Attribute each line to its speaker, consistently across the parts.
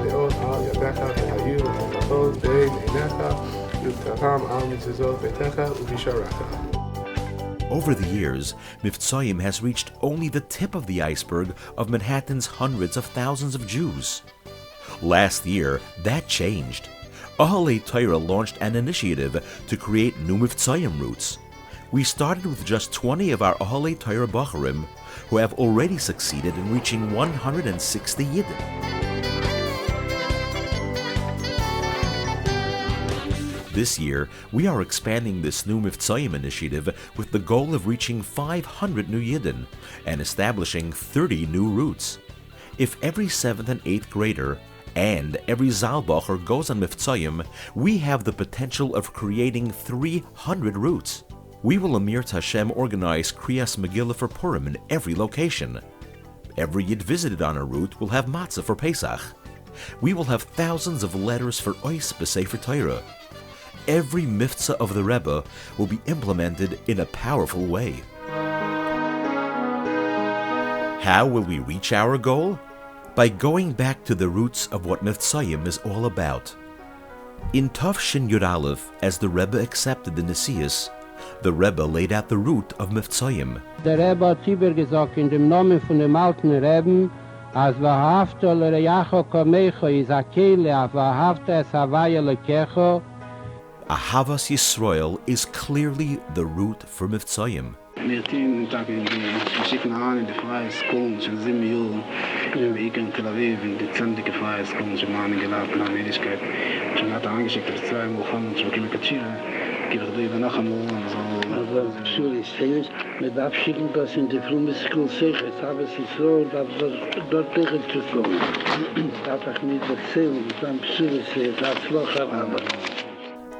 Speaker 1: מאוד על ידיך והיו לכבוד בין עיניך ובטחם על מזוזות ביתך ובשעריך.
Speaker 2: Over the years, Mivtzoim has reached only the tip of the iceberg of Manhattan's hundreds of thousands of Jews. Last year, that changed. Ahalei Torah launched an initiative to create new Mivtzoim routes. We started with just 20 of our Ahalei Torah Bacharim, who have already succeeded in reaching 160 Yidden. This year, we are expanding this new Mivtzoim initiative with the goal of reaching 500 new Yidden and establishing 30 new routes. If every 7th and 8th grader and every Zalbacher goes on Mivtzoim, we have the potential of creating 300 routes. We will Amir Hashem organize Kriyas Megillah for Purim in every location. Every Yid visited on a route will have matzah for Pesach. We will have thousands of letters for Ois B'Sefer Torah. Every Mivtza of the Rebbe will be implemented in a powerful way. How will we reach our goal? By going back to the roots of what Mivtzoim is all about. In Tov Shin Yud Aleph, as the Rebbe accepted the Nesius, the Rebbe laid out the route of Mivtzoim.
Speaker 3: Der Rebbe hat übergesagt in dem Namen von dem alten Rebben, als wahrhafte lereyacho kamecho is a kele, als wahrhafte es havaya lekecho.
Speaker 2: Ahavas Yisrael is clearly the route for Mivtzoim.
Speaker 4: Wir schicken an in die freie School, schon 7 Jahre. Ich in Tel Aviv, in die zendige freie School, schon mal geladen an Ehrlichkeit. Schon hat angeschickt, dass 2 Wochen schon kommen Katschira. Ich habe die nach einmal und so.
Speaker 5: Also, Schule ist serious. Mit abschicken, dass in die frühe School sicher ist, aber es ist so, dass dort tegen zu kommen. Das hat nicht erzählt, dann Schule ist das Loch aber.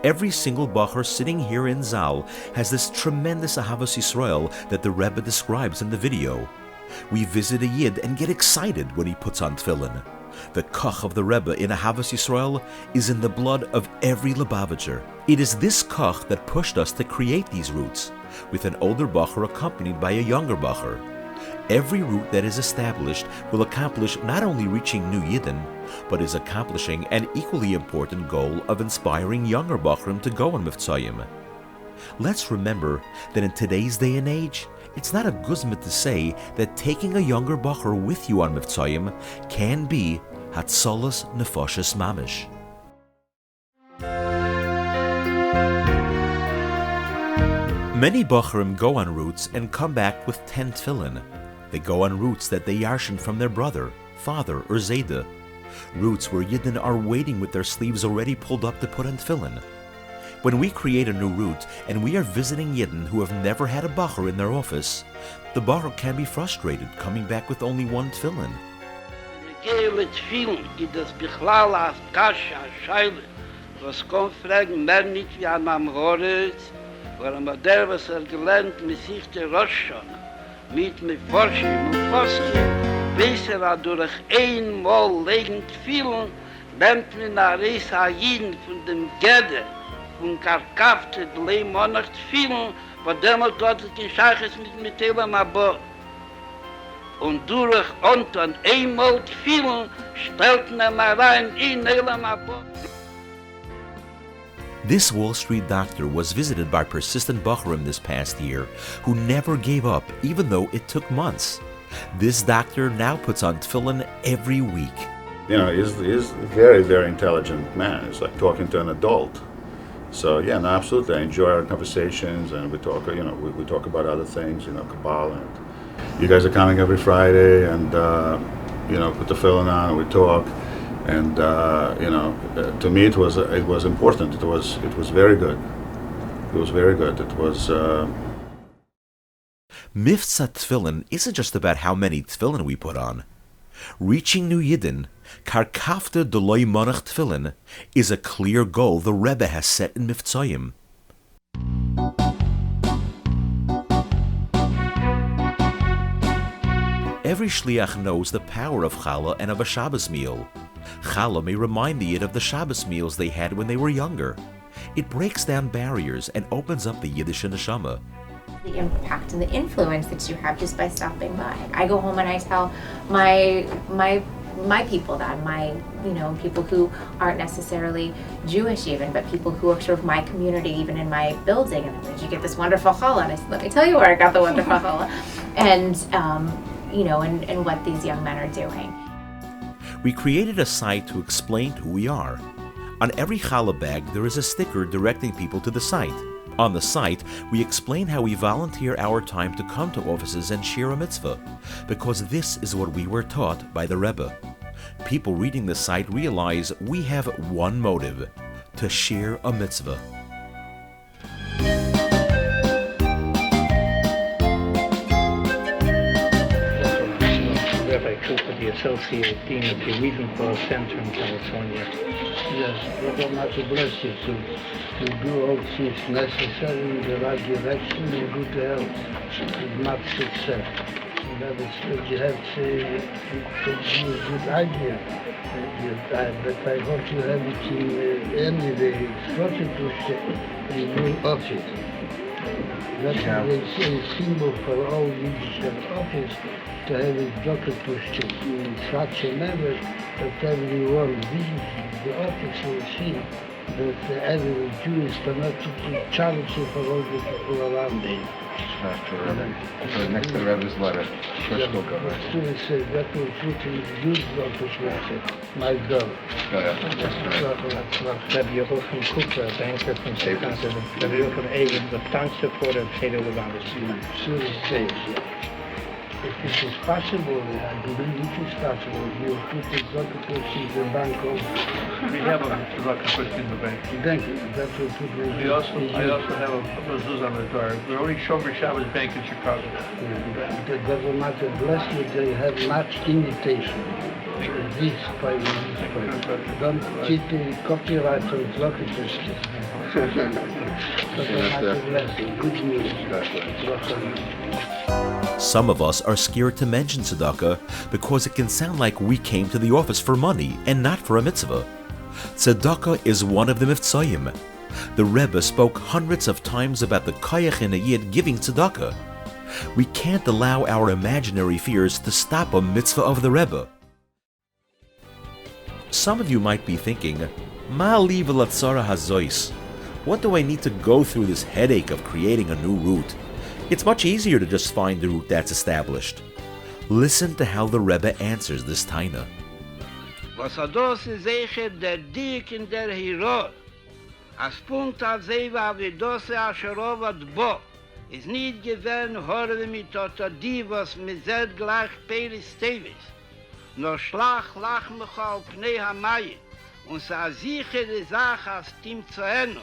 Speaker 2: Every single Bacher sitting here in Zal has this tremendous Ahavas Yisrael that the Rebbe describes in the video. We visit a Yid and get excited when he puts on tefillin. The koch of the Rebbe in Ahavas Yisrael is in the blood of every Lubavitcher. It is this koch that pushed us to create these routes, with an older Bacher accompanied by a younger Bacher. Every route that is established will accomplish not only reaching new Yidden, but is accomplishing an equally important goal of inspiring younger Bachrim to go on Mivtzoim. Let's remember that in today's day and age, it's not a guzma to say that taking a younger Bacher with you on Mivtzoim can be Hatzolas Nefoshes Mamish. Many Bachrim go on routes and come back with 10 tefillin. They go on routes that they yarshin from their brother, father, or Zayda. Routes where Yidden are waiting with their sleeves already pulled up to put on tefillin. When we create a new route and we are visiting Yidden who have never had a Bacher in their office, the Bacher can be frustrated coming back with only 1 tefillin.
Speaker 5: Gele tefillin, die das Bichlal als Kasha, Scheile, was kommt fragen, mehr nicht wie an Amroretz, weil am der, was gelernt, mit sich der Roshon, mit Forschung und Poskim, weiß durch einmal legen tefillin, nimmt man nach Reis Hayiden von dem Gede, von Karkafte, die Monat tefillin, wo damals dort kein Scheiches mit Elam Abba. Und durch und einmal tefillin, stellt man rein in Elam Abba.
Speaker 2: This Wall Street doctor was visited by persistent Bacharim this past year who never gave up even though it took months. This doctor now puts on tefillin every week.
Speaker 6: You know, he's a very, very intelligent man. It's like talking to an adult. So yeah, no, absolutely. I enjoy our conversations and we talk, you know, we talk about other things, you know, Kabbalah. And you guys are coming every Friday and, you know, put the tefillin on and we talk. And you know, to me it was important. It was very good. It was very good. It was.
Speaker 2: Mivtza tefillin isn't just about how many tefillin we put on. Reaching new Yidden, Karkafte Deloy Monach tefillin, is a clear goal the Rebbe has set in Mivtzoim. Every shliach knows the power of challah and of a Shabbos meal. Challah may remind the Yid of the Shabbos meals they had when they were younger. It breaks down barriers and opens up the Yiddish neshama.
Speaker 7: The impact and the influence that you have just by stopping by. I go home and I tell my my people then, people who aren't necessarily Jewish even, but people who are sort of my community, even in my building. And did you get this wonderful challah? And I said, let me tell you where I got the wonderful challah. And, and what these young men are doing.
Speaker 2: We created a site to explain who we are. On every challah bag, there is a sticker directing people to the site. On the site, we explain how we volunteer our time to come to offices and share a mitzvah, because this is what we were taught by the Rebbe. People reading the site realize we have one motive: to share a mitzvah.
Speaker 8: Rabbi Cooper, the Associate Dean of the Wiesenthal Center in California.
Speaker 3: Yes, Rabbi Mata bless you to do all things necessary in the right direction and good health and much success. And that is what you have to do a good idea. But I hope you have it in any way. It's what you do in your office. That is a symbol for all Yiddish office, to have it doppelpushed in such a manner that everyone visits the office will see that every Jew is connected to charity for all the people around him.
Speaker 9: Next to the Rebbe's letter.
Speaker 3: That will put in good office letter, my God.
Speaker 8: Rabbi Yochanan Cooper, banker from Chicago, Rabbi Yochanan Egan, the town supporter of Cheder Levandis.
Speaker 3: Sure it says, if it is possible, I believe it is possible, you put the document in the bank of...
Speaker 10: We have a document in the bank.
Speaker 3: Thank you, that will put the...
Speaker 10: I also have a mezuzah on the door. We're only Shomer Shabbos Bank in Chicago.
Speaker 3: The government bless you, they have much imitation. This by this. Don't cheat the copyright on document. Government bless you, good news.
Speaker 2: Some of us are scared to mention tzedakah because it can sound like we came to the office for money and not for a mitzvah. Tzedakah is one of the Mivtzoim. The Rebbe spoke hundreds of times about the koyach in a yid giving tzedakah. We can't allow our imaginary fears to stop a mitzvah of the Rebbe. Some of you might be thinking, Ma li v'latzara hazois? What do I need to go through this headache of creating a new route? It's much easier to just find the route that's established. Listen to how the Rebbe answers this taina.
Speaker 5: Was das ist sicher der Dick in der Hero. As Punkt als Eva wie das Ascherovat Bo ist nicht gewähren Horwe mit die, was mit Zed gleich Peris Tevis. Nur Schlag lach mich auf Pnei Hamaye und sa sichere Sache als Tim zu Eno.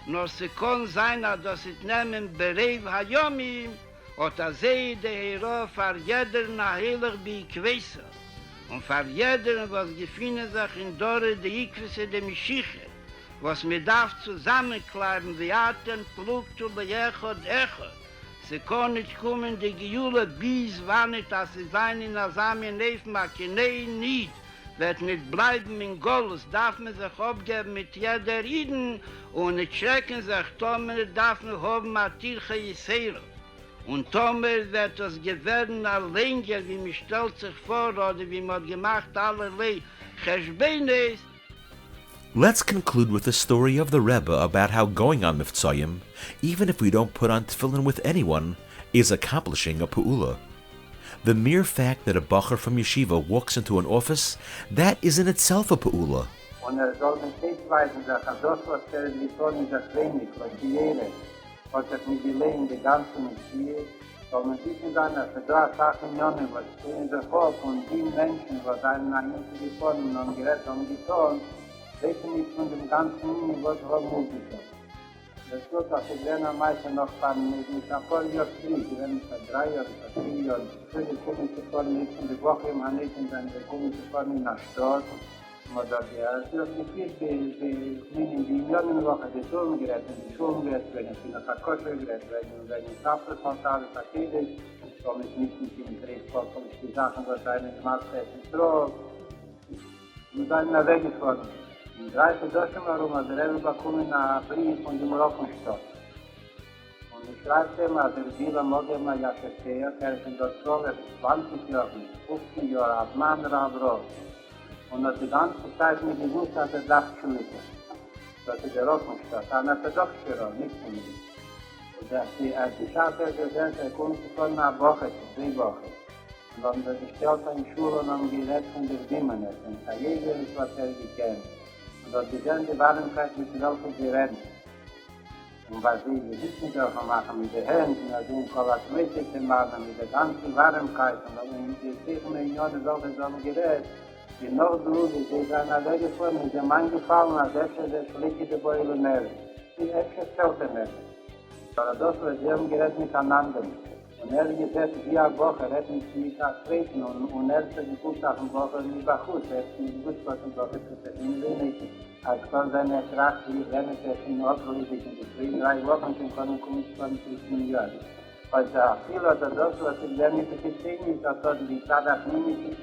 Speaker 5: Nur se kann sein, dass es nehmen Berev Hayomim oder sei der Hero für jeder nachheilig bei Ikwesa und für jeder, was gefunden sich in Dore der Ikwese der Mischiche, was mir darf zusammenkleiben wie Atem, Pluktu, Bejechot, Echot. Se kann nicht kommen, die Gejule bis wann nicht, dass sie sein in Asamien Neifmake, nicht. Wird nicht bleiben in Golus, darf man sich abgeben mit jeder Iden und nicht schrecken sich, Tomer darf man haben mit Tirche Yisera. Und Tomer wird das Gewähren alleiniger, wie man stellt sich vor, oder wie man gemacht allerlei Cheshbenes.
Speaker 2: Let's conclude with the story of the Rebbe about how going on Mivtzoim, even if we don't put on tefillin with anyone, is accomplishing a pu'ula. The mere fact that a bacher from yeshiva walks into an office, that is in itself a pu'ula.
Speaker 11: Und soll den Stetsweisen sagen, das, was getan ist, das wenig, was die Ehre, was das nicht gelegen, die ganzen Tiere, soll man wissen sein, dass da Sachen nehmen, was in der Volk und die Menschen, was einen an uns gefunden und gerät haben getan, wissen nicht von dem ganzen Ihnen, was haben getan. Das wird, dass ich gerne am meisten noch mit ein paar Jahren Krieg, wenn ich vor 3 Jahren, vor 4 Jahren, viele kommen zu fahren, nicht in der Woche im Haneten, dann kommen zu fahren in der Stadt. Oder es wird gefühlt, die Millionen Woche, die Schulen gerät, die Schulen gerät, wenn es in der Verkosche gerät, wenn es Apfelfontal, Paketes, soll ich nicht mit dem Drehsport, soll ich die Sachen, was einen Mahlzeit ist, und dann weggefahren. In 30 Deutschen warum, der Rebbe bekommen einen Brief von dem Rockenstadt. Und ich schreibe ihm, als Bila Mogema Yashetea, in der 12, 20 Jahren, 15 Jahre, als Mann Rav. Und hat die ganze Zeit mir gewusst, dass dacht schuldig ist. Dass der Rottenstadt, an der Doktor, nicht von mir. Und dass die Schafe gesagt, kommt von einer Woche, 3 Wochen. Und dann hat er gestellt in die Schule und haben geredet von der Dimmenes. Und der Jäger ist, was gekannt. Und hat gesehen, die Warenkeit mit den Leuten geredet. Und was sie wissen dürfen machen mit den Händen, also in Kollationität zu machen, mit der ganzen Warenkeit. Und mit den 10 Millionen Leute haben geredet. Die Nordlüge, die sind weggefahren, die sind eingefallen, als der schlichte Beule mehr. Die fällt mehr. Aber das war, sie haben geredet miteinander. Und gesagt, wie eine Woche, mit mich treten und hat geguckt auf den Woche nicht war gut. Hat nicht gut, was die Woche zu verdienen will. Als kann seine Kraft, wie wenn es in Ordnung ist, in die 3 Wochen schon kommen 20 Milliarden. Weil da viel oder das, was ich lerne, zu verstehen ist, dass die Tat nicht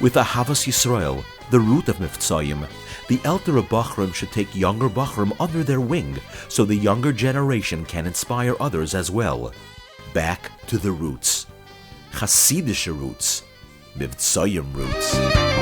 Speaker 2: With the Havas Yisrael, the root of Mivtzoim, the elder Bochrim should take younger Bochrim under their wing so the younger generation can inspire others as well. Back to the roots. Hasidische roots. Mivtzoim roots.